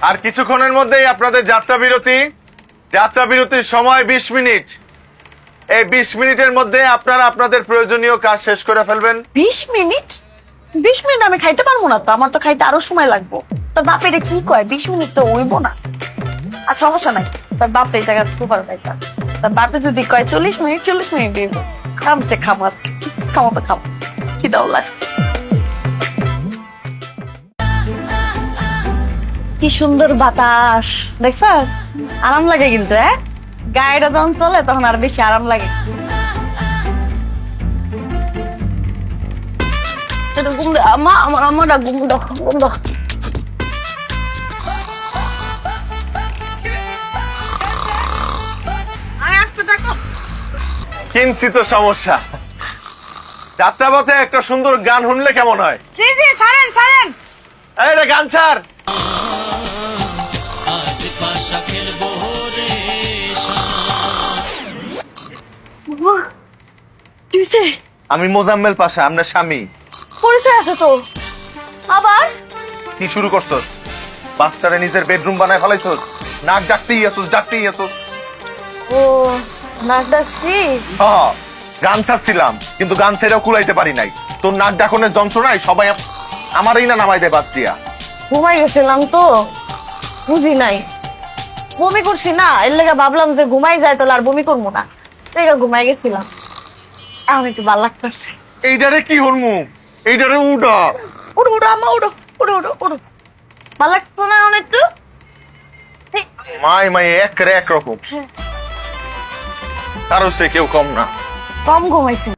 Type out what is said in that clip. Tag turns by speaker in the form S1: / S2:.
S1: আর কিছুক্ষণের মধ্যেই আপনাদের যাত্রা বিরতির সময় 20 মিনিট। এই 20 মিনিটের মধ্যে আপনারা আপনাদের প্রয়োজনীয় কাজ শেষ করে ফেলবেন।
S2: 20 মিনিট? 20 মিনিট আমি খাইতে পারবো না তো, আমার তো খাইতে আরো সময় লাগবো। তোর বাপ এটা কি কয়? 20 মিনিট তো হইব না। আচ্ছা সমস্যা নাই, তোর বাপ এই জায়গা সুপার পাইতা। তোর বাপে যদি কয় 40 মিনিট, 40 মিনিট দিব। খামছে খাবো, আজকে খাবো তো খাবো, খিদাও লাগছে। কি সুন্দর বাতাস দেখছস, আরাম লাগে কিন্তু। গাড়িটা যখন চলে তখন আর বেশি আরাম লাগে। ঘুম দে আমা, আমার আমারা ঘুম দাও, ঘুম দাও।
S1: কিনছি তো সমস্যা। যাত্রাপথে একটা সুন্দর গান শুনলে কেমন হয়?
S2: জি জি, ছাড়েন ছাড়েন।
S1: এই রে গান ছাড়। আমি মোজাম্মেল পাশা, আপনার স্বামী।
S2: পরিচয় আছে তো। আবার
S1: কি শুরু করছস? বাচ্চারে নিজের বেডরুম বানায় ফেলাইছস। নাক ডাকতেই আসছস।
S2: ও নাক ডাকছি।
S1: হ্যাঁ, গান ছাড়ছিলাম কিন্তু গান ছেড়েও কুলাইতে পারি নাই। তোর নাক ডাকনের যন্ত্রণায় সবাই আমারই না নামাই দেয় বাস দিয়া।
S2: ঘুমাই গেছিলাম তো, বুঝি নাই। বমি করছি না, এর লেগে ভাবলাম যে ঘুমাই যায় তাহলে আর বমি করবো না, তাই ঘুমাই গেছিলাম। এখন একটু ভালো লাগতেছে।
S1: এইটারে কি হরমু? এইটারে উড়া
S2: উড়ো উড়ো আমা, উড়ো উড়ো উড়ো উড়ো। ভালো লাগতো না অনেক তো?
S1: মাই এক রকম, কারো সে কেউ কম না।
S2: কম ঘুমাইছি।